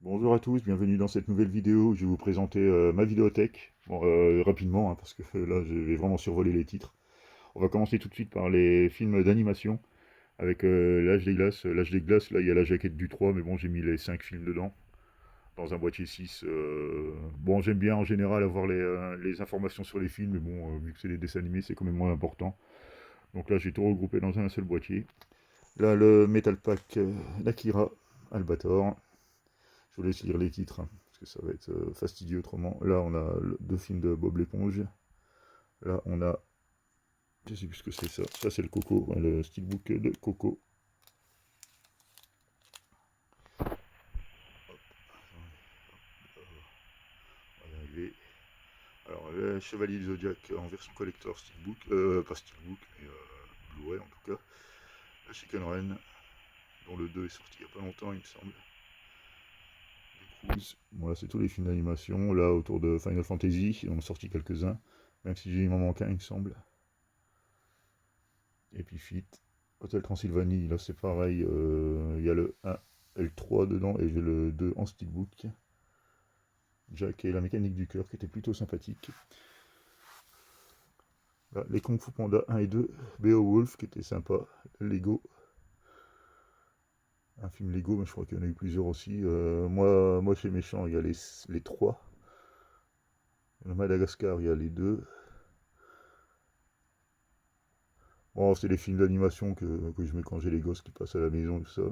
Bonjour à tous, bienvenue dans cette nouvelle vidéo. Je vais vous présenter ma vidéothèque. Bon, rapidement, parce que là, je vais vraiment survoler les titres. On va commencer tout de suite par les films d'animation, avec l'âge des glaces. L'âge des glaces, là, il y a la jaquette du 3, mais bon, j'ai mis les 5 films dedans, dans un boîtier 6. Bon, j'aime bien en général avoir les informations sur les films, mais bon, vu que c'est des dessins animés, c'est quand même moins important. Donc là, j'ai tout regroupé dans un seul boîtier. Là, le Metal Pack d'Akira, Albator. Je vous laisse lire les titres, parce que ça va être fastidieux autrement. Là, on a deux films de Bob l'éponge. Là, on a... Je sais plus ce que c'est ça. Ça, c'est le Coco, le steelbook de Coco. On va y arriver. Alors, le Chevalier du Zodiac en version collector steelbook. Pas steelbook, mais Blu-ray en tout cas. La Chicken Run, dont le 2 est sorti il n'y a pas longtemps, il me semble. Voilà, c'est tous les films d'animation. Là, autour de Final Fantasy, ils en ont sorti quelques-uns. Même si il m'en manque un, il me semble. Et puis Fit. Hotel Transylvanie, là c'est pareil. Il y a le 1 et le 3 dedans. Et j'ai le 2 en steelbook. Jack et la mécanique du cœur, qui était plutôt sympathique. Là, les Kung Fu Panda 1 et 2. Beowulf, qui était sympa. Lego. Un film Lego, mais je crois qu'il y en a eu plusieurs aussi. Moi chez Méchant, il y a les 3. Le Madagascar, il y a les 2. Bon, c'est des films d'animation que je mets quand j'ai les gosses qui passent à la maison, tout ça.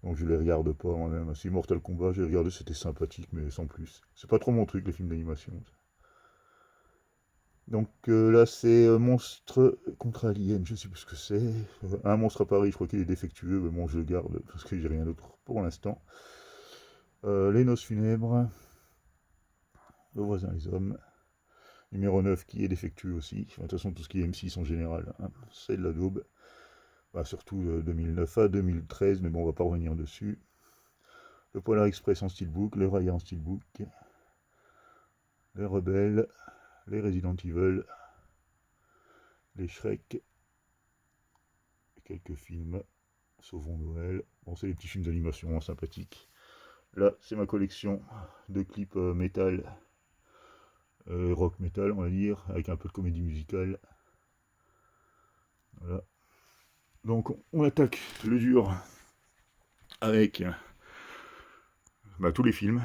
Donc je les regarde pas moi-même. Si Mortal Kombat, j'ai regardé, c'était sympathique, mais sans plus. C'est pas trop mon truc, les films d'animation. Donc là, c'est Monstre contre Alien, je sais plus ce que c'est. Un monstre à Paris, je crois qu'il est défectueux, mais bon, je le garde parce que j'ai rien d'autre pour l'instant. Les Noces funèbres. Le voisin les hommes. Numéro 9 qui est défectueux aussi. Enfin, de toute façon, tout ce qui est M6 en général, hein, c'est de la daube. Bah, surtout 2009 à 2013, mais bon, on va pas revenir dessus. Le Polar Express en steelbook, le Raya en steelbook, les Rebelles, les Resident Evil, les Shrek, quelques films, Sauvons Noël. Bon, c'est des petits films d'animation sympathiques. Là, c'est ma collection de clips métal, rock metal, on va dire, avec un peu de comédie musicale. Voilà. Donc, on attaque le dur avec tous les films.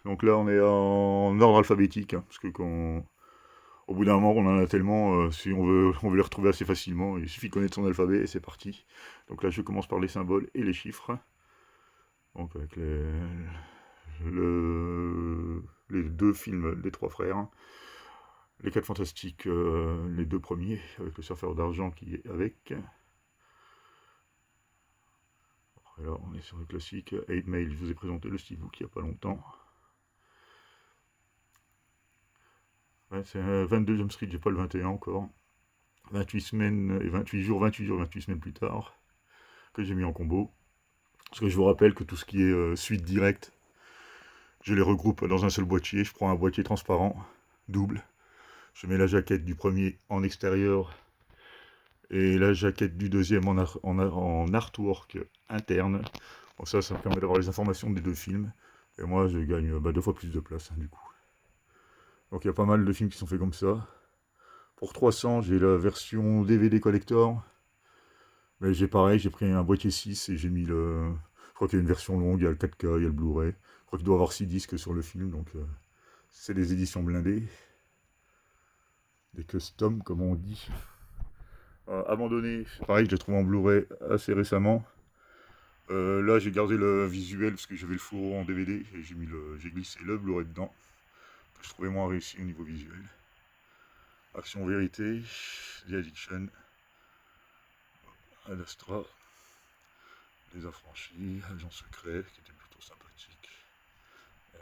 Donc là, on est en ordre alphabétique, parce que au bout d'un moment, on en a tellement, si on veut les retrouver assez facilement, il suffit de connaître son alphabet et c'est parti. Donc là, je commence par les symboles et les chiffres. Donc avec les deux films des trois frères. Les 4 Fantastiques, les deux premiers, avec le surfeur d'argent qui est avec. Après là, on est sur le classique. 8 Mail, je vous ai présenté le steelbook il n'y a pas longtemps. Ouais, c'est 22 Jump Street, j'ai pas le 21 encore. 28 semaines et 28 jours, 28 jours, 28 semaines plus tard, que j'ai mis en combo. Parce que je vous rappelle que tout ce qui est suite directe, je les regroupe dans un seul boîtier. Je prends un boîtier transparent, double. Je mets la jaquette du premier en extérieur et la jaquette du deuxième en artwork interne. Bon, ça me permet d'avoir les informations des deux films. Et moi, je gagne 2 fois plus de place, du coup. Donc il y a pas mal de films qui sont faits comme ça. Pour 300, j'ai la version DVD collector. Mais j'ai pareil, j'ai pris un boîtier 6 et j'ai mis le... Je crois qu'il y a une version longue, il y a le 4K, il y a le Blu-ray. Je crois qu'il doit y avoir 6 disques sur le film, donc c'est des éditions blindées. Des customs, comme on dit. Abandonné, pareil, je l'ai trouvé en Blu-ray assez récemment. Là, j'ai gardé le visuel parce que j'avais le fourreau en DVD et j'ai glissé le Blu-ray dedans. Je trouvais moins réussi au niveau visuel. Action Vérité, The Addiction, Ad Astra, Les Affranchis, Agent Secret, qui était plutôt sympathique.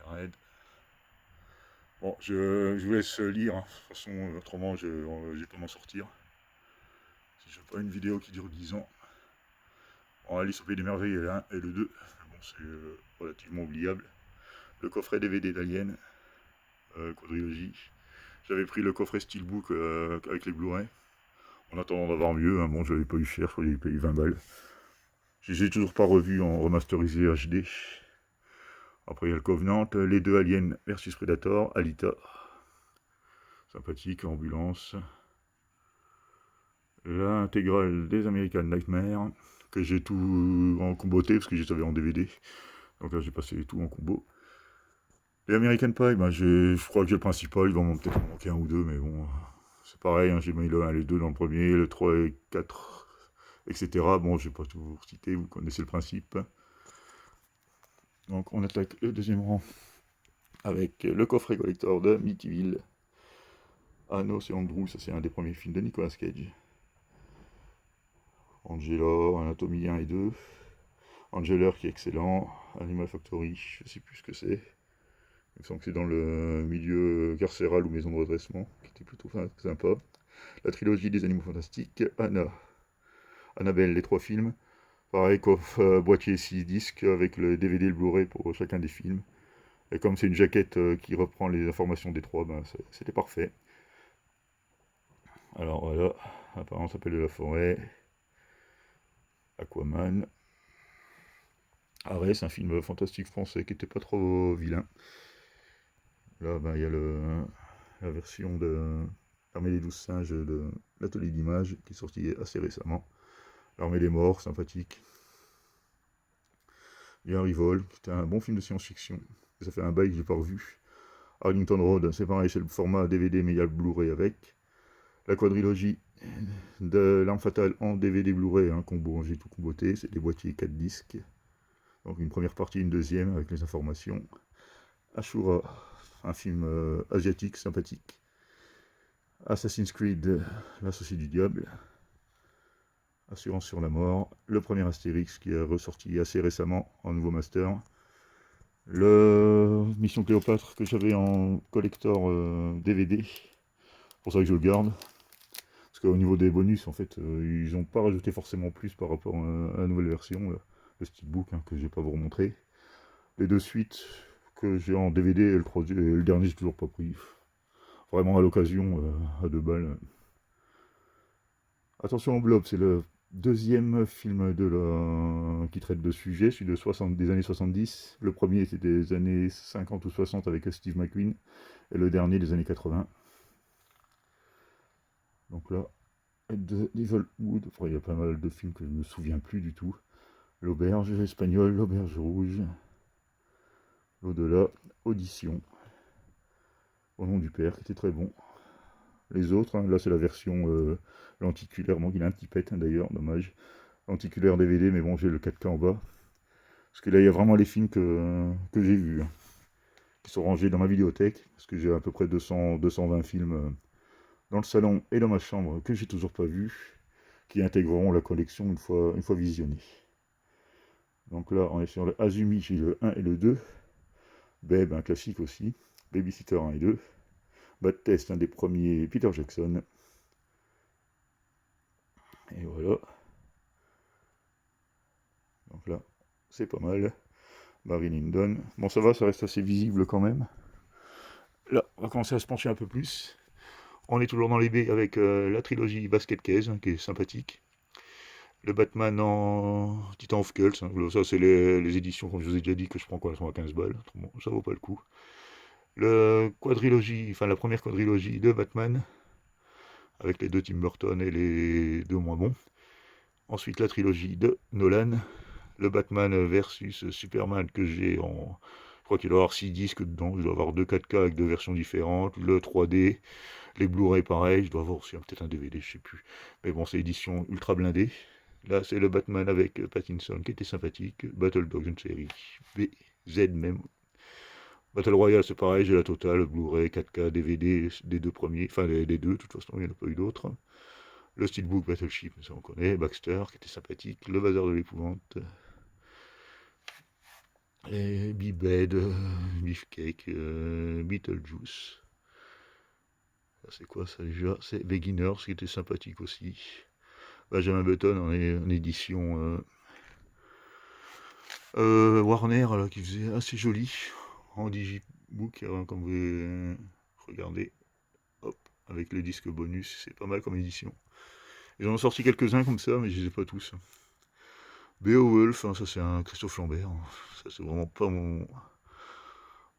Red. Bon, je vous laisse lire, hein. De toute façon, autrement, je vais pas m'en sortir. Si je fais pas une vidéo qui dure 10 ans. Bon, Alice au Pays des Merveilles, le 1 et le 2. Bon, c'est relativement oubliable. Le coffret DVD d'Alien, quadrilogie. J'avais pris le coffret Steelbook avec les Blu-ray. En attendant d'avoir mieux, hein. Bon, j'avais pas eu cher, je crois que j'avais payé 20 balles. J'ai toujours pas revu en remasterisé HD. Après il y a le Covenant, les deux Aliens versus Predator, Alita, sympathique, ambulance. L'intégrale des American Nightmare, que j'ai tout en comboté, parce que j'avais en DVD. Donc là j'ai passé tout en combo. Les American Pie, ben, je crois que j'ai le principal, il va peut-être en manquer un ou deux, mais bon, c'est pareil, hein, j'ai mis le 1 et le 2 dans le premier, le 3 et 4, etc. Bon, je vais pas tout vous citer, vous connaissez le principe. Donc on attaque le deuxième rang avec le coffret collector de Amityville. Ah non, c'est Andrew, ça c'est un des premiers films de Nicolas Cage. Angela, Anatomie 1 et 2. Angela qui est excellent. Animal Factory, je sais plus ce que c'est. Il me semble que c'est dans le milieu carcéral ou maison de redressement, qui était plutôt sympa. La trilogie des Animaux Fantastiques, Annabelle, les 3 films. Pareil, boîtier 6 disques avec le DVD et le Blu-ray pour chacun des films. Et comme c'est une jaquette qui reprend les informations des 3, ben, c'était parfait. Alors voilà, apparemment ça s'appelle de la forêt. Aquaman. Arès, un film fantastique français qui était pas trop vilain. Là, ben, il y a la version de L'Armée des 12 singes de l'atelier d'images qui est sorti assez récemment. L'Armée des morts, sympathique. Il y a un Rivol, qui était un bon film de science-fiction. Ça fait un bail que j'ai pas revu. Arlington Road, c'est pareil, c'est le format DVD, mais il y a le Blu-ray avec. La quadrilogie de L'Arme Fatale en DVD Blu-ray, un combo, j'ai tout comboté, c'est des boîtiers 4 disques. Donc une première partie, une deuxième avec les informations. Ashura, un film asiatique sympathique. Assassin's Creed, l'associé du diable. Assurance sur la mort. Le premier Astérix qui est ressorti assez récemment en nouveau master. Le Mission Cléopâtre que j'avais en collector DVD. C'est pour ça que je le garde. Parce qu'au niveau des bonus, en fait, ils n'ont pas rajouté forcément plus par rapport à la nouvelle version. Là. Le steelbook hein, que je vais pas vous remontrer. Les 2 suites que j'ai en DVD et le dernier j'ai toujours pas pris. Vraiment à l'occasion, à 2 balles. Attention au blob, c'est le deuxième film qui traite de sujets, celui des années 70. Le premier c'était des années 50 ou 60 avec Steve McQueen. Et le dernier des années 80. Donc là, Evil Wood, enfin, il y a pas mal de films que je ne me souviens plus du tout. L'auberge espagnole, l'auberge rouge. L'au-delà, Audition. Au nom du père, qui était très bon. Les autres, hein, là c'est la version lenticulaire, bon, il a un petit pet hein, d'ailleurs, dommage. Lenticulaire DVD, mais bon, j'ai le 4K en bas. Parce que là, il y a vraiment les films que j'ai vus, hein, qui sont rangés dans ma vidéothèque, parce que j'ai à peu près 220 films dans le salon et dans ma chambre que j'ai toujours pas vus, qui intégreront la collection une fois visionnés. Donc là, on est sur le Azumi, j'ai le 1 et le 2. Babe, un classique aussi. Babysitter 1 et 2. Bad Test, un des premiers Peter Jackson. Et voilà. Donc là, c'est pas mal. Barry Lyndon. Bon, ça va, ça reste assez visible quand même. Là, on va commencer à se pencher un peu plus. On est toujours dans les baies avec la trilogie Basket Case, hein, qui est sympathique. Le Batman en Titan of Kults, hein, ça c'est les éditions, comme je vous ai déjà dit, que je prends quoi, elles sont à 15 balles. Bon, ça vaut pas le coup. La première quadrilogie de Batman, avec les 2 Tim Burton et les 2 moins bons. Ensuite, la trilogie de Nolan, le Batman versus Superman que j'ai en... Je crois qu'il doit y avoir 6 disques dedans, je dois avoir 2 4K avec 2 versions différentes, le 3D, les Blu-ray pareil, je dois avoir aussi peut-être un DVD, je sais plus. Mais bon, c'est édition ultra blindée. Là, c'est le Batman avec Pattinson qui était sympathique. Battle Dog, une série B, Z même. Battle Royale, c'est pareil, j'ai la totale, Blu-ray, 4K, DVD des 2 premiers, enfin les 2, de toute façon, il n'y en a pas eu d'autres. Le Steelbook Battleship, ça on connaît, Baxter, qui était sympathique, Le Bazar de l'épouvante, et Bebed, Beefcake, Beetlejuice. C'est quoi ça déjà? C'est Beginners, qui était sympathique aussi. Benjamin Button en édition Warner, là, qui faisait assez joli, en digibook, comme vous regardez. Hop, avec les disques bonus, c'est pas mal comme édition. Ils en ont sorti quelques-uns comme ça, mais je les ai pas tous. Beowulf, hein, ça c'est un Christophe Lambert, ça c'est vraiment pas mon...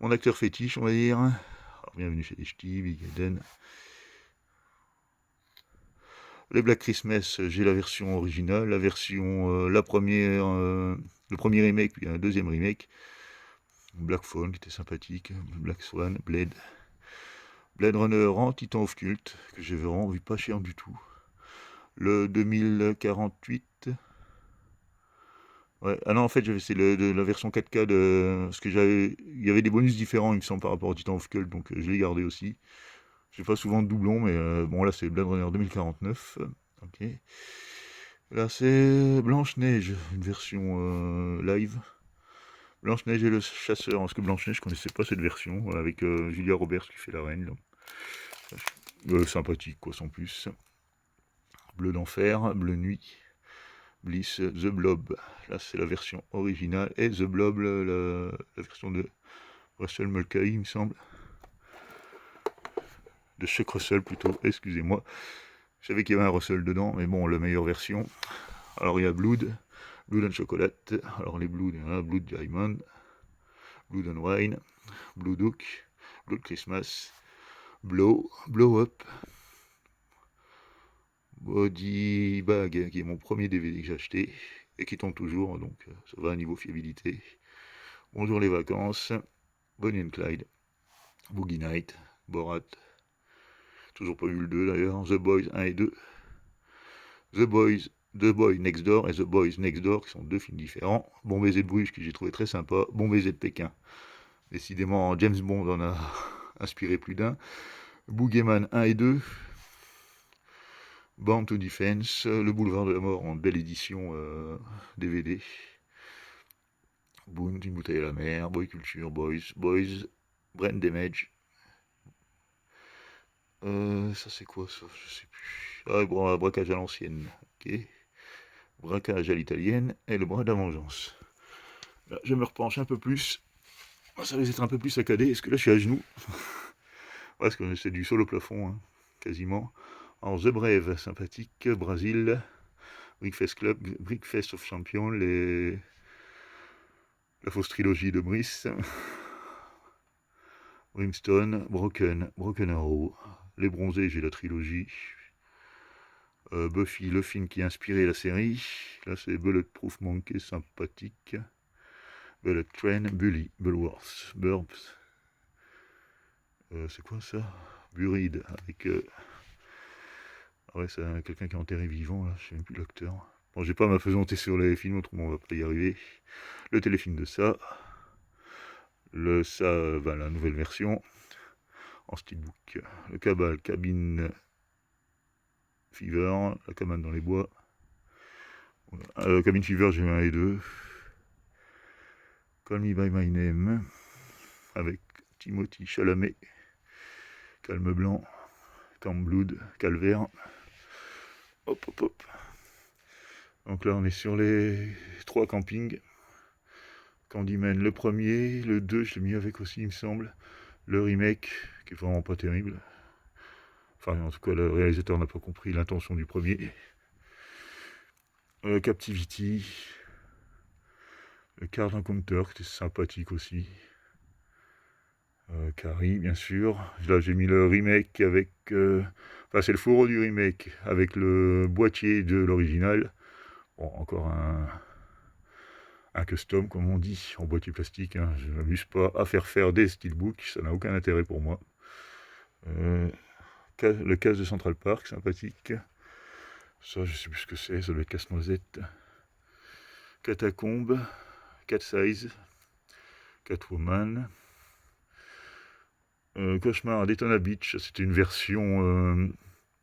mon acteur fétiche, on va dire. Alors, bienvenue chez les Ch'tis, Big Eden. Les Black Christmas, j'ai la version originale, la version, le premier remake, puis un deuxième remake. Black Phone qui était sympathique, Black Swan, Blade Runner en Titan of Cult, que j'ai vraiment vu pas cher du tout. Le 2048. Ouais. Ah non, en fait, c'est la version 4K parce que il y avait des bonus différents, il me semble, par rapport au Titan of Cult, donc je l'ai gardé aussi. J'ai pas souvent de doublons, mais bon, là, c'est Blade Runner 2049. Ok. Là, c'est Blanche-Neige, une version live. Blanche-Neige et le chasseur, parce que Blanche-Neige, je connaissais pas cette version, avec Julia Roberts qui fait la reine. Sympathique, quoi, sans plus. Bleu d'enfer, Bleu nuit, Bliss, The Blob. Là, c'est la version originale. Et The Blob, la version de Russell Mulcahy, il me semble. De Chuck Russell, plutôt, excusez-moi. Je savais qu'il y avait un Russell dedans, mais bon, la meilleure version. Alors, il y a Blood and Chocolate. Alors, les Blood, il y en a Blood Diamond, Blood and Wine, Blood Hook, Blood Christmas, Blow Up, Body Bag, qui est mon premier DVD que j'ai acheté, et qui tombe toujours, donc ça va à niveau fiabilité. Bonjour les vacances, Bonnie and Clyde, Boogie Night, Borat, toujours pas vu le 2 d'ailleurs, The Boys 1 et 2, The Boy Next Door et The Boys Next Door, qui sont deux films différents. Bon baiser de Bruges, que j'ai trouvé très sympa. Bon baiser de Pékin. Décidément, James Bond en a inspiré plus d'un. Boogeyman 1 et 2. Born to Defense. Le Boulevard de la Mort en belle édition DVD. Boone, une bouteille à la mer. Boy Culture, Boys. Brain Damage. Ça c'est quoi ça? Je sais plus. Ah, bon, braquage à l'ancienne. Ok. Braquage à l'italienne et le bras de la vengeance. Là, je me repenche un peu plus. Ça risque d'être un peu plus saccadé. Est-ce que là je suis à genoux? Parce que c'est du sol au plafond, hein, quasiment. Alors The Brave, sympathique. Brésil. Brickfest Club, Brickfest of Champions, la fausse trilogie de Brice. Brimstone, Broken Arrow. Les Bronzés, j'ai la trilogie. Buffy, le film qui a inspiré la série. Là, c'est Bulletproof Monkey, sympathique. Bullet Train, Bully, Bullworth, Burbs. C'est quoi ça? Buried, avec... Ah ouais, c'est quelqu'un qui est enterré vivant, là, je sais même plus l'acteur. Bon, j'ai pas m'apesanter sur les films, autrement on va pas y arriver. Le téléfilm de ça. La nouvelle version. En steelbook. Le Cabal, Cabin Fever, la cabane dans les bois. Cabin Fever, j'ai eu 1 et 2. Call Me By My Name, avec Timothy Chalamet. Calme Blanc, Camp Blood, Calvaire. Hop. Donc là, on est sur les 3 campings. Candyman, le premier. Le 2, je l'ai mis avec aussi, il me semble. Le remake, qui est vraiment pas terrible. Enfin, en tout cas, le réalisateur n'a pas compris l'intention du premier. Captivity. Le Card Encounter, qui était sympathique aussi. Carrie, bien sûr. Là, j'ai mis le remake avec... Enfin, c'est le fourreau du remake, avec le boîtier de l'original. Bon, encore un custom, comme on dit, en boîtier plastique. Hein. Je ne m'amuse pas à faire des steelbooks, ça n'a aucun intérêt pour moi. Le casse de Central Park, sympathique. Ça, je sais plus ce que c'est, ça doit être casse-noisette. Catacombe, Cat Size, Catwoman. Cauchemar à Daytona Beach, c'était une version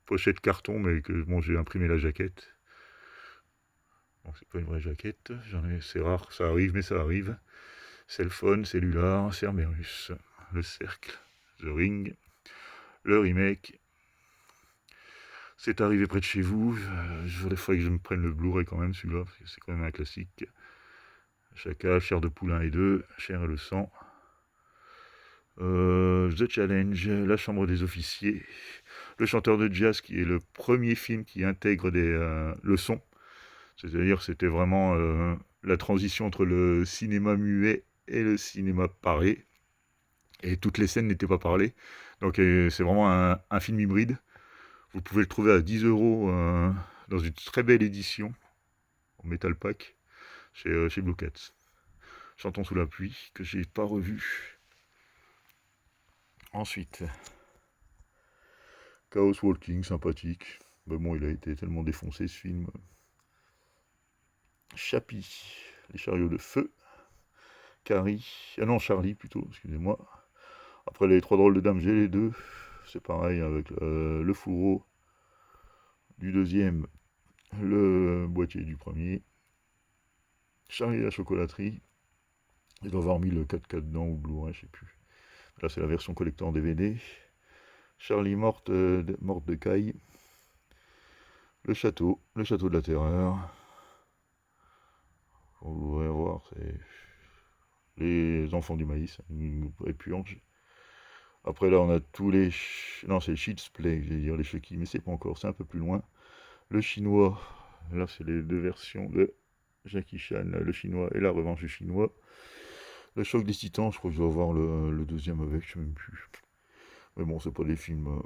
pochette carton, mais que bon, j'ai imprimé la jaquette. Bon, c'est pas une vraie jaquette, c'est rare, ça arrive, mais ça arrive. Cellphone, Cellular, Cerberus, Le Cercle, The Ring, le remake. C'est arrivé près de chez vous. Il faudrait que je me prenne le Blu-ray quand même, celui-là, parce que c'est quand même un classique. Chacal, Chair de Poulain et 2, Chair et le sang. The Challenge, La Chambre des Officiers, Le Chanteur de Jazz, qui est le premier film qui intègre le son. C'est-à-dire c'était vraiment la transition entre le cinéma muet et le cinéma paré. et toutes les scènes n'étaient pas parlées. Donc c'est vraiment un film hybride. Vous pouvez le trouver à 10 € dans une très belle édition en Metal Pack chez Blue Cats. Chantons sous la pluie, que j'ai pas revu. Ensuite, Chaos Walking, sympathique. Mais bon, il a été tellement défoncé ce film. Chappie, les chariots de feu. Carrie, ah non, Charlie plutôt, excusez-moi. Après les trois drôles de dames, j'ai les deux. C'est pareil avec le fourreau du deuxième, le boîtier du premier. Charlie et la chocolaterie. Ils doivent avoir mis le 4K dedans ou Blu-ray, je sais plus. Là, c'est la version collector en DVD. Charlie morte de caille. Le château de la terreur. Vous pourrez voir, c'est les enfants du maïs, et puis Ange. Après là, on a tous les... Non, c'est Cheats Play, j'allais dire les Chucky, mais c'est pas encore, c'est un peu plus loin. Le chinois, là, c'est les deux versions de Jackie Chan, le chinois et la revanche du chinois. Le choc des titans, je crois que je dois avoir le deuxième avec, je sais même plus. Mais bon, c'est pas des films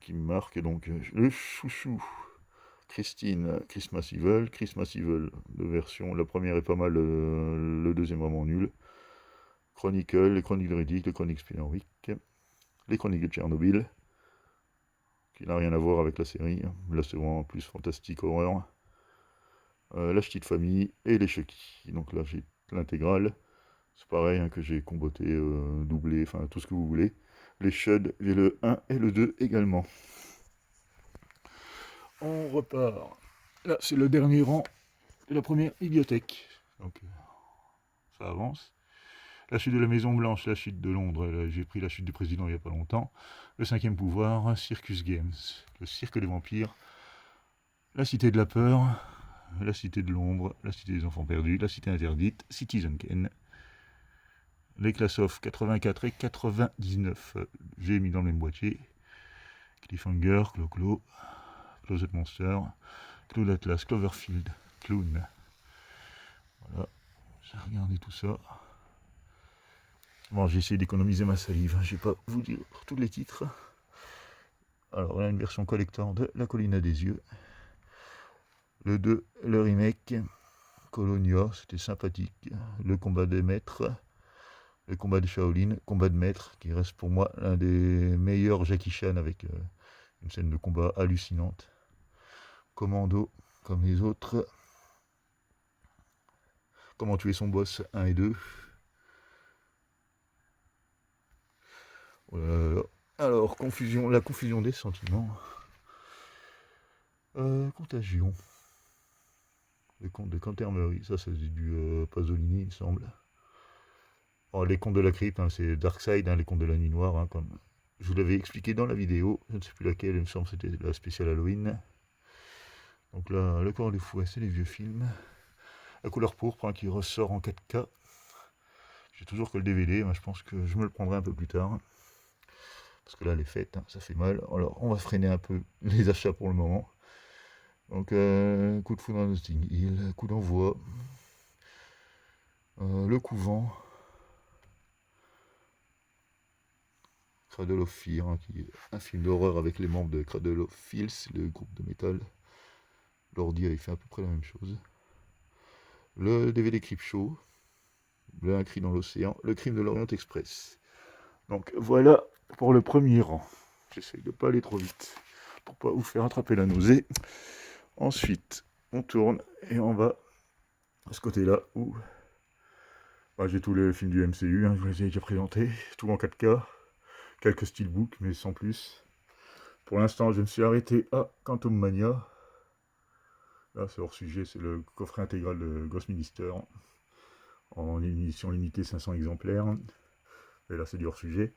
qui me marquent, donc le chouchou. Christine, Christmas Evil, deux versions. La première est pas mal, le deuxième vraiment nul. Chronicle, les chroniques de Riddick, les chroniques Spinnerwick, les chroniques de Tchernobyl, qui n'a rien à voir avec la série. Là, c'est vraiment plus fantastique, horreur. La petite famille et les Chucky. Donc là, j'ai l'intégrale. C'est pareil hein, que j'ai comboté, doublé, enfin tout ce que vous voulez. Les Shud, j'ai le 1 et le 2 également. On repart. Là, c'est le dernier rang de la première bibliothèque. Donc, ça avance. La chute de la Maison Blanche, la chute de Londres. Là, j'ai pris la chute du président il n'y a pas longtemps. Le cinquième pouvoir, Circus Games. Le cirque des vampires. La cité de la peur. La cité de l'ombre. La cité des enfants perdus. La cité interdite. Citizen Kane. Les Class of 84 et 99. J'ai mis dans le même boîtier. Cliffhanger, Clo-Clo. Closet Monster. Cloud Atlas, Cloverfield, Clown. Voilà, j'ai regardé tout ça. Bon, j'ai essayé d'économiser ma salive, je vais pas vous dire tous les titres. Alors, là, une version collector de La Colline à des yeux. Le 2, le remake. Colonia, c'était sympathique. Le combat des maîtres. Le combat de Shaolin, combat de maître, qui reste pour moi l'un des meilleurs Jackie Chan avec une scène de combat hallucinante. Commando, comme les autres. Comment tuer son boss 1 et 2. Alors, la confusion des sentiments. Contagion. Les contes de Canterbury, ça c'est du Pasolini, il me semble. Oh, les contes de la crypte, hein, c'est Darkseid, hein, les contes de la nuit noire, hein, comme je vous l'avais expliqué dans la vidéo, je ne sais plus laquelle, il me semble que c'était la spéciale Halloween. Donc là, Le corps des fouets, c'est les vieux films. La couleur pourpre, hein, qui ressort en 4K. J'ai toujours que le DVD, moi, je pense que je me le prendrai un peu plus tard. Parce que là, les fêtes, hein, ça fait mal. Alors, on va freiner un peu les achats pour le moment. Donc, coup de foudre à Notting Hill, coup d'envoi. Le couvent. Cradle of Fear, hein, qui est un film d'horreur avec les membres de Cradle of Filth, le groupe de métal. L'ordi avait fait à peu près la même chose. Le DVD Creepshow. Un cri dans l'océan. Le crime de l'Orient Express. Donc, voilà pour le premier rang. J'essaye de ne pas aller trop vite pour pas vous faire attraper la nausée. Ensuite, on tourne et on va à ce côté-là où j'ai tous les films du MCU, hein, je vous les ai déjà présentés, tout en 4K, quelques steelbooks, mais sans plus. Pour l'instant, je me suis arrêté à Quantum Mania. Là, c'est hors sujet, c'est le coffret intégral de Ghost Minister en édition limitée 500 exemplaires. Et là, c'est du hors sujet.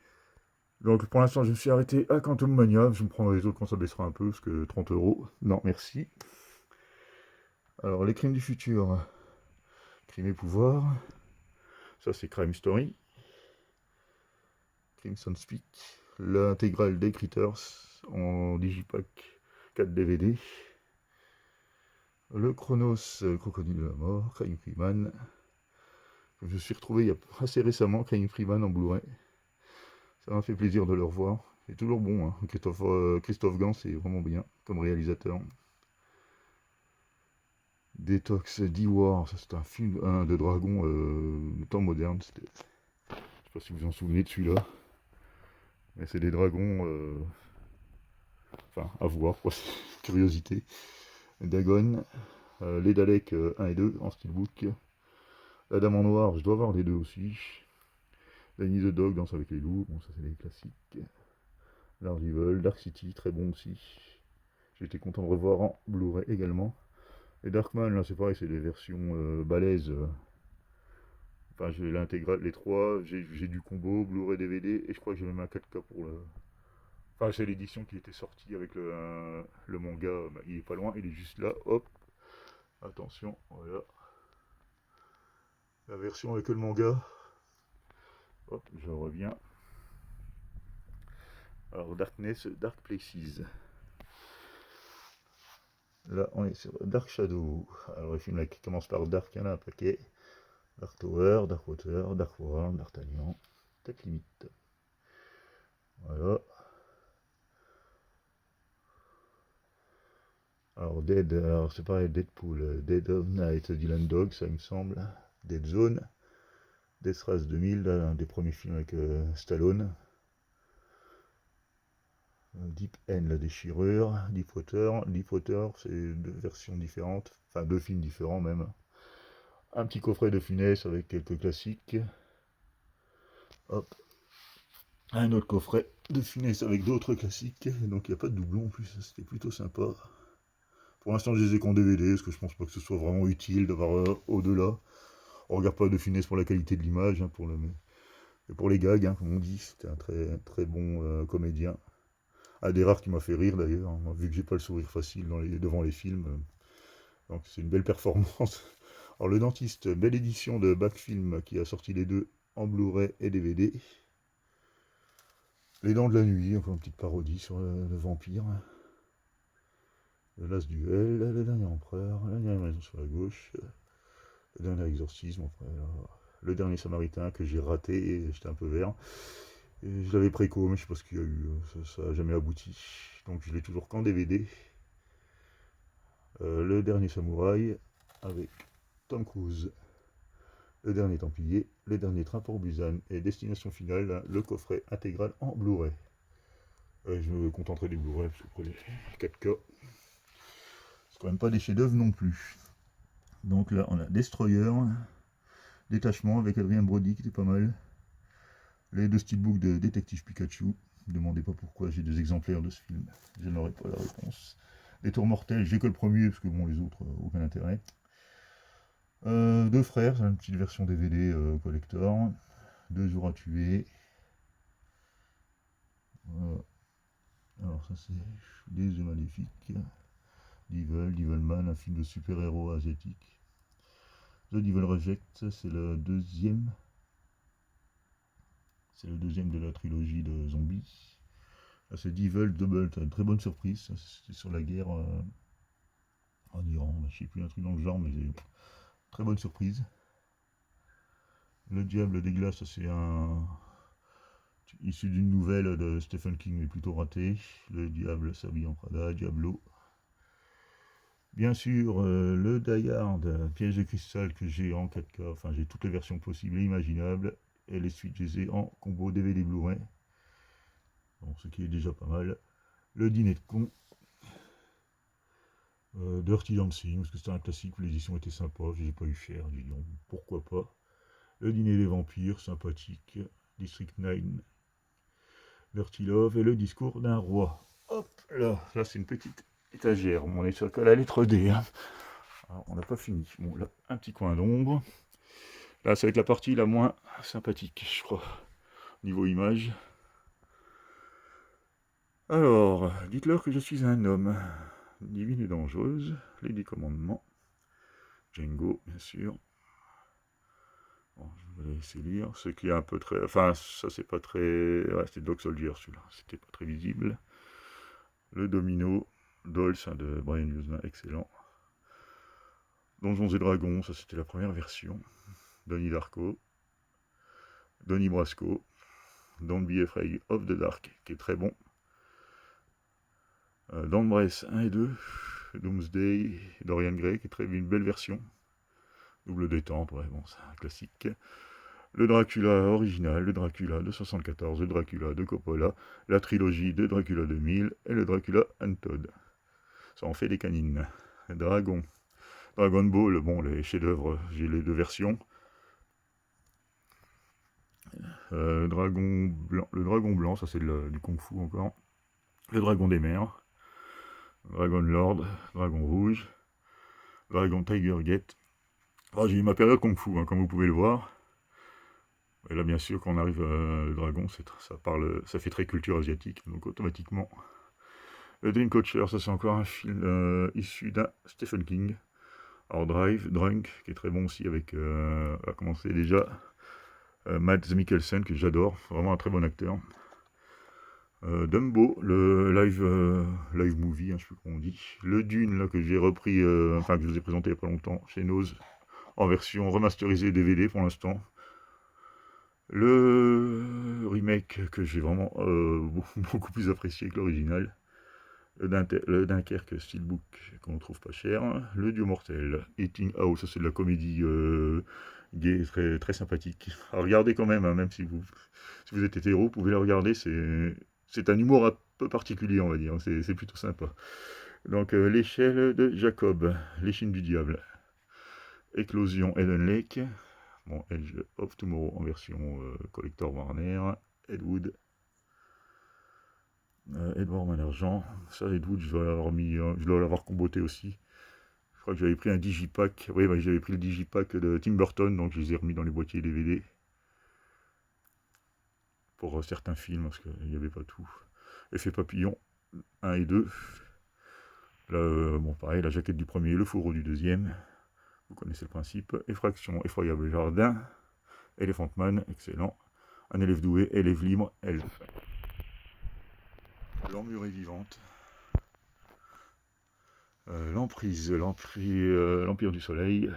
Donc pour l'instant, je me suis arrêté à Quantum Mania. Je me prendrai les autres quand ça baissera un peu, parce que 30 €. Non, merci. Alors, les crimes du futur. Crime et pouvoir. Ça, c'est Crime Story. Crimson Speak. L'intégrale des Critters en digipack 4 DVD. Le Chronos, Crocodile de la mort. Crying Freeman. Je me suis retrouvé il y a assez récemment Crying Freeman en Blu-ray. Ça m'a fait plaisir de le revoir. C'est toujours bon, hein. Christophe Gans, c'est vraiment bien comme réalisateur. Detox D-War, ça c'est un film de dragon de temps moderne. Je sais pas si vous vous en souvenez de celui-là. Mais c'est des dragons, enfin à voir, quoi, c'est une curiosité. Dagon, les Daleks 1 et 2 en steelbook. La Dame en Noir, je dois avoir les deux aussi. Danny the Dog, Danse avec les loups, bon ça c'est des classiques. Daredevil, Dark City, très bon aussi. J'ai été content de revoir en Blu-ray également. Et Darkman, là c'est pareil, c'est des versions balèzes. Enfin, j'ai l'intégrale, les trois, j'ai du combo, Blu-ray DVD, et je crois que j'ai même un 4K pour le. Enfin, c'est l'édition qui était sortie avec le manga, bah, il est pas loin, il est juste là, hop, attention, voilà. La version avec le manga, hop, je reviens. Alors, Darkness, Dark Places. Là, on est sur Dark Shadow. Alors, les films là qui commencent par Dark, il y en a un paquet. Dark Tower, Dark Water, Dark World, D'Artagnan, Tête Limite. Voilà. Alors, alors c'est pareil, Deadpool, Dead of Night, Dylan Dog, ça il me semble. Dead Zone, Death Race 2000, là, un des premiers films avec Stallone. Deep End, la déchirure, Deep Water, c'est deux versions différentes, enfin deux films différents même. Un petit coffret de Funès avec quelques classiques. Hop. Un autre coffret de Funès avec d'autres classiques, donc il n'y a pas de doublon en plus, c'était plutôt sympa. Pour l'instant je les ai qu'en DVD, parce que je pense pas que ce soit vraiment utile d'avoir au-delà. On regarde pas de Funès pour la qualité de l'image, hein, et pour les gags, hein, comme on dit, c'était un très, très bon comédien. Un des rares qui m'a fait rire d'ailleurs, hein, vu que j'ai pas le sourire facile devant les films. Donc c'est une belle performance. Alors le dentiste, belle édition de Backfilm qui a sorti les deux en Blu-ray et DVD. Les Dents de la Nuit, encore une petite parodie sur le vampire. Le Last Duel, le dernier Empereur, la dernière maison sur la gauche, le dernier exorcisme, après, le dernier Samaritain que j'ai raté et j'étais un peu vert. Et je l'avais préco, mais je sais pas ce qu'il y a eu, ça n'a jamais abouti. Donc je l'ai toujours qu'en DVD. Le dernier Samouraï avec Tom Cruise. Le dernier Templier, le dernier Train pour Busan et Destination Finale, le coffret intégral en Blu-ray. Je me contenterai des Blu-ray parce que pour les 4K, c'est quand même pas des chefs-d'œuvre non plus. Donc là, on a Destroyer, Détachement avec Adrien Brody qui était pas mal. Les deux steelbooks de Détective Pikachu. Ne me demandez pas pourquoi j'ai deux exemplaires de ce film, je n'aurai pas la réponse. Les Tours Mortels, j'ai que le premier parce que bon, les autres, aucun intérêt. Deux frères, c'est une petite version DVD collector. 2 jours à tuer. Alors ça c'est Les Yeux Maléfiques. Devilman, un film de super-héros asiatique. The Devil Reject, c'est le deuxième. C'est le deuxième de la trilogie de zombies. Là c'est Devil Double, une très bonne surprise. C'est sur la guerre en Iran. Je ne sais plus un truc dans le genre, mais très bonne surprise. Le Diable des Glaces, c'est issu d'une nouvelle de Stephen King, mais plutôt raté. Le Diable s'habille en Prada, Diablo. Bien sûr, le Die Hard, Piège de cristal que j'ai en 4K, enfin j'ai toutes les versions possibles et imaginables, et les suites je les ai en combo DVD Blu-ray, bon, ce qui est déjà pas mal. Le Dîner de con, Dirty Dancing, parce que c'était un classique où l'édition était sympa, je n'ai pas eu cher, j'ai dit non, pourquoi pas. Le Dîner des vampires, sympathique. District 9, Dirty Love et le discours d'un roi. Hop là, là c'est une petite étagère, on est sur la lettre D. Hein. Alors, on n'a pas fini. Bon, là, un petit coin d'ombre. Là, ça va être la partie la moins sympathique, je crois, niveau image. Alors, dites-leur que je suis un homme. Divine et dangereuse, les 10 commandements. Django, bien sûr. Bon, je vais laisser lire. Ce qui est un peu très... Enfin, ça, c'est pas très... Ouais, c'était Dog Soldier, celui-là. C'était pas très visible. Le Domino, Dolls, de Brian Usna, excellent. Donjons et Dragons, ça, c'était la première version. Donnie Darko. Donnie Brasco. Don't Be Afraid of the Dark, qui est très bon. Don't Breath 1 et 2, Doomsday, Dorian Gray, qui est une belle version. Double détente, ouais, bon, c'est un classique. Le Dracula original, le Dracula de 74, le Dracula de Coppola, la trilogie de Dracula 2000 et le Dracula Untold. Ça en fait des canines. Dragon Ball, bon, les chefs-d'œuvre, j'ai les deux versions. Le dragon blanc, ça c'est du kung-fu encore. Le dragon des mers. Dragon Lord, Dragon Rouge. Dragon Tiger Gate. Oh, j'ai eu ma période kung-fu, hein, comme vous pouvez le voir. Et là, bien sûr, quand on arrive le dragon, ça fait très culture asiatique, donc automatiquement. Le Dreamcatcher, ça c'est encore un film issu d'un Stephen King. Alors Drunk, qui est très bon aussi avec, à commencer déjà, Mads Mikkelsen, que j'adore, vraiment un très bon acteur. Dumbo, le live movie, hein, je sais plus comment on dit. Le Dune, là, que j'ai repris, enfin que je vous ai présenté il n'y a pas longtemps, chez Nose, en version remasterisée DVD pour l'instant. Le remake que j'ai vraiment beaucoup plus apprécié que l'original. Le Dunkerque Steelbook qu'on trouve pas cher. Le Dieu Mortel, Eating House, ça c'est de la comédie gay, très, très sympathique. À regarder quand même, hein, même si vous êtes hétéro, vous pouvez la regarder, c'est un humour un peu particulier, on va dire, c'est plutôt sympa. Donc l'échelle de Jacob, l'échine du diable. Éclosion Eden Lake. Bon, Edge of Tomorrow en version collector Warner. Ed Wood, Edward Main d'Argent. Ça, Ed Wood, je dois l'avoir comboté aussi. Je crois que j'avais pris un digipack. Oui, bah, j'avais pris le digipack de Tim Burton, donc je les ai remis dans les boîtiers DVD. Pour certains films, parce qu'il n'y avait pas tout. Effet papillon, 1 et 2. Là, bon, pareil, la jaquette du premier, le fourreau du deuxième. Vous connaissez le principe. Effraction, effroyable jardin. Elephant Man, excellent. Un élève doué, élève libre, elfe. L'emmurée vivante. L'Empire du Soleil.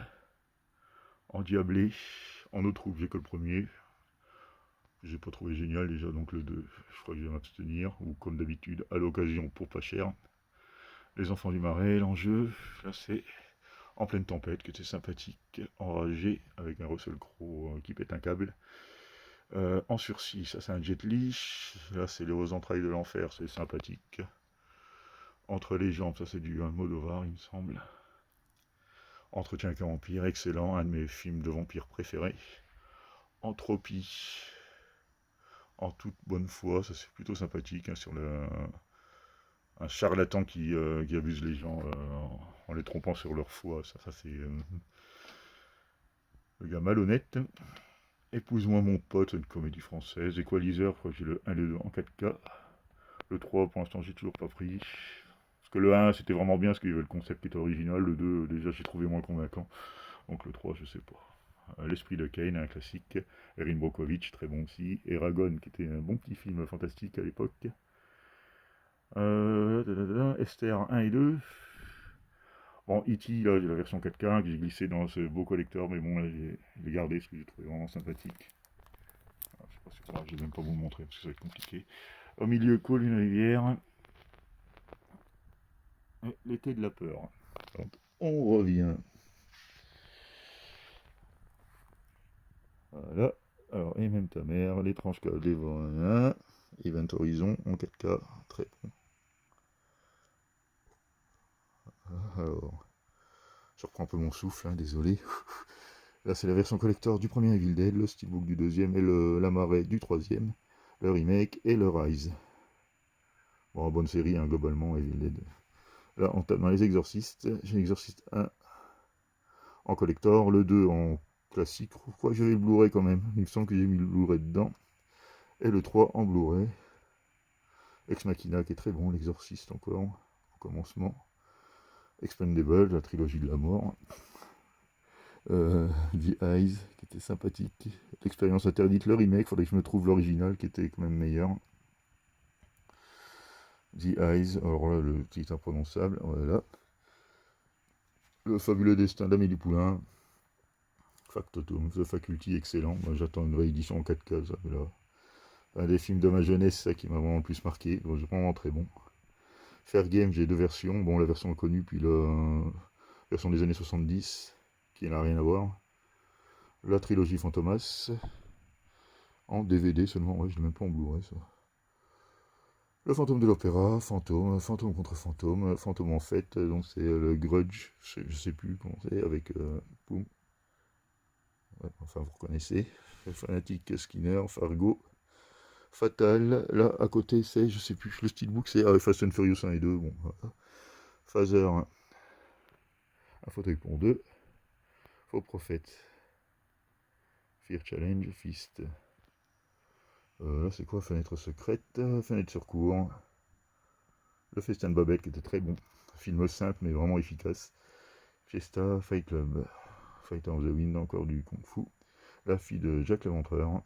Endiablé. En eau troupe, j'ai que le premier. J'ai pas trouvé génial déjà, donc le 2, je crois que je vais m'abstenir. Ou comme d'habitude, à l'occasion pour pas cher. Les enfants du marais, l'enjeu. Là c'est En pleine tempête, qui était sympathique. Enragé, avec un Russell Crowe qui pète un câble. En sursis, ça c'est un Jet Li. Là c'est les aux entrailles de l'enfer, c'est sympathique. Entre les jambes, ça c'est du Almodovar, il me semble. Entretien avec un vampire, excellent, un de mes films de vampires préférés. Entropie, en toute bonne foi, ça c'est plutôt sympathique, hein, sur un charlatan qui abuse les gens en les trompant sur leur foi, ça c'est le gars malhonnête. Épouse-moi mon pote, une comédie française. Equalizer, je crois que j'ai le 1 et le 2 en 4K. Le 3, pour l'instant, j'ai toujours pas pris. Parce que le 1, c'était vraiment bien, parce qu'il y avait le concept qui était original. Le 2, déjà, j'ai trouvé moins convaincant. Donc le 3, je sais pas. L'esprit de Kane, un classique. Erin Brockovich, très bon aussi. Eragon, qui était un bon petit film fantastique à l'époque. Esther 1 et 2. Bon, E.T., là, j'ai la version 4K que j'ai glissé dans ce beau collector, mais bon, là, je l'ai gardé parce que j'ai trouvé vraiment sympathique. Alors, je sais pas si c'est grave, je vais même pas vous le montrer parce que ça va être compliqué. Au milieu, coule une rivière. Et l'été de la peur. Donc, on revient. Voilà. Alors, et même ta mère, l'étrange cas des Voyens. Event Horizon en 4K, très bon. Alors, je reprends un peu mon souffle, hein, désolé. Là, c'est la version collector du premier Evil Dead, le steelbook du deuxième et la marée du troisième, le remake et le Rise. Bon, bonne série, hein, globalement, Evil Dead. Là, on tape dans les Exorcistes. J'ai l'Exorciste 1 en collector, le 2 en classique. Pourquoi j'avais le Blu-ray quand même? Il me semble que j'ai mis le Blu-ray dedans. Et le 3 en Blu-ray. Ex Machina qui est très bon, l'Exorciste encore, au commencement. Expendable, la trilogie de la mort. The Eyes, qui était sympathique. L'expérience interdite, le remake, faudrait que je me trouve l'original qui était quand même meilleur. The Eyes, alors là, le titre imprononçable, voilà. Le fabuleux destin d'Amélie Poulain. Factotum, The Faculty, excellent. Moi, j'attends une réédition en 4K, ça, là. Un des films de ma jeunesse, ça qui m'a vraiment le plus marqué. Donc, c'est vraiment très bon. Fair Game, j'ai deux versions. Bon, la version connue, puis la version des années 70, qui n'a rien à voir. La trilogie Fantomas, en DVD seulement, ouais, je l'ai même pas en Blu-ray, ça. Le fantôme de l'opéra, fantôme, fantôme contre fantôme, fantôme en fait, donc c'est le Grudge, je sais plus comment c'est, avec boum, ouais, enfin vous reconnaissez, le fanatique Skinner, Fargo, Fatal, là à côté c'est, je sais plus, le steelbook c'est Fast and Furious 1 et 2, bon, voilà. Phaser, un fauteuil pour deux, Faux Prophète, Fear Challenge, Fist, là c'est quoi, Fenêtre secrète, Fenêtre sur cour, Le Festin de Babette qui était très bon, film simple mais vraiment efficace, Fiesta, Fight Club, Fighter of the Wind, encore du Kung Fu, La fille de Jacques l'Éventreur,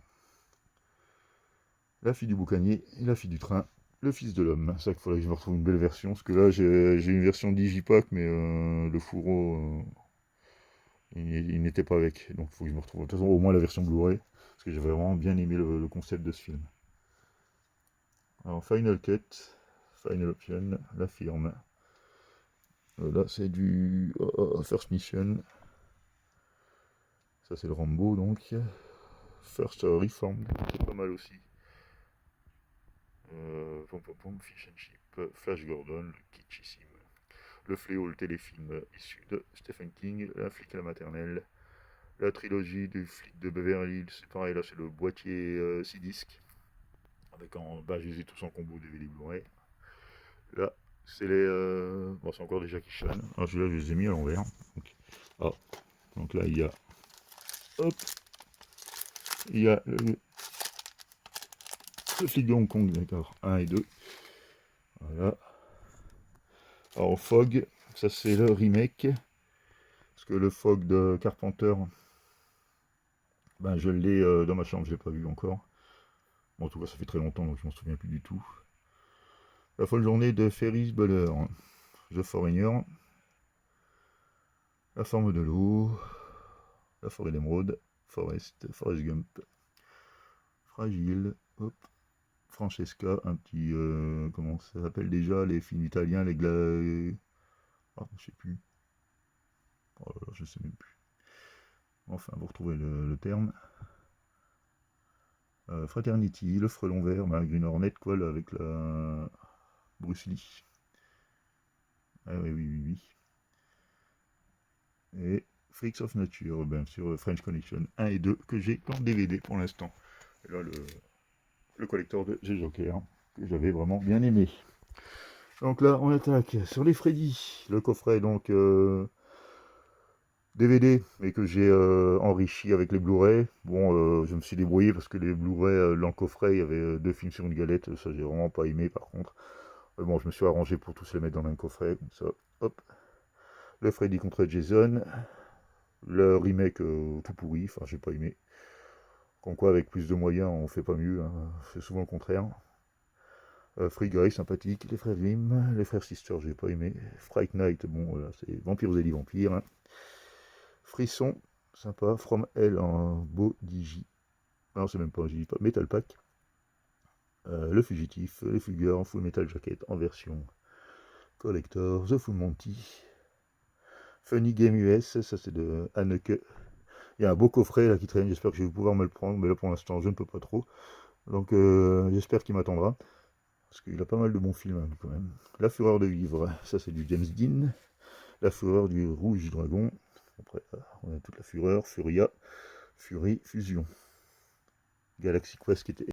La fille du boucanier et La fille du train, Le fils de l'homme. C'est ça qu'il faudrait que je me retrouve une belle version, parce que là j'ai une version Digipack, mais le fourreau, il n'était pas avec, donc il faut que je me retrouve. De toute façon, au moins la version Blu-ray, parce que j'avais vraiment bien aimé le concept de ce film. Alors, Final Cut, Final Option, La firme. Là, c'est du First Mission. Ça, c'est le Rambo, donc. First Reformed, c'est pas mal aussi. Fish and Chip, Flash Gordon, le kitschissime. Le Fléau, le téléfilm issu de Stephen King, La flic à la maternelle. La trilogie du flic de Beverly Hills, c'est pareil, là c'est le boîtier 6 disques. Avec je les ai tous en combo DVD Blu-ray. Là, c'est les. Bon, c'est encore des Jackie Chan. Alors, celui-là, je les ai mis à l'envers. Donc là, il y a. Hop. Il y a le flic de Hong Kong, d'accord. 1 et 2. Voilà. Alors, Fog, ça c'est le remake. Parce que le Fog de Carpenter, je l'ai dans ma chambre, je l'ai pas vu encore. Bon, en tout cas, ça fait très longtemps, donc je m'en souviens plus du tout. La folle journée de Ferris Bueller, The Foreigner, La forme de l'eau, La forêt d'émeraude, Forrest Gump, Fragile, hop, Francesca, un petit, comment ça s'appelle déjà, les films italiens, je sais plus. Oh là là, je sais même plus. Enfin, vous retrouvez le terme. Fraternity, Le Frelon Vert, Green Hornet, quoi, là, avec la Bruce Lee. Ah oui. Et Freaks of Nature, sur French Connection 1 et 2, que j'ai en DVD pour l'instant. Et là, le collector de G-Joker, que j'avais vraiment bien aimé. Donc là, on attaque sur les Freddy, le coffret, donc DVD, mais que j'ai enrichi avec les Blu-ray. Bon, je me suis débrouillé parce que les Blu-ray, dans le coffret, il y avait 2 films sur une galette, ça j'ai vraiment pas aimé par contre. Bon, je me suis arrangé pour tous les mettre dans le même coffret, comme ça, hop. Le Freddy contre Jason, le remake tout pourri, enfin j'ai pas aimé. Comme quoi, avec plus de moyens, on fait pas mieux, hein. C'est souvent le contraire. Free Guy, sympathique. Les frères Grimm, les frères Sister, j'ai pas aimé. Fright Night, bon, voilà, c'est Vampires et Vampires. Hein. Frisson, sympa. From Hell en beau digi. Non, c'est même pas un digi, pas. Metal Pack. Le Fugitif, les Fugueurs, Full Metal Jacket en version collector. The Full Monty. Funny Game US, ça c'est de Anneke. Il y a un beau coffret là qui traîne, j'espère que je vais pouvoir me le prendre, mais là pour l'instant je ne peux pas trop. Donc j'espère qu'il m'attendra. Parce qu'il a pas mal de bons films hein, quand même. La Fureur de vivre, ça c'est du James Dean. La Fureur du Rouge Dragon. Après, on a toute la Fureur, Furia, Fury, Fusion. Galaxy Quest qui était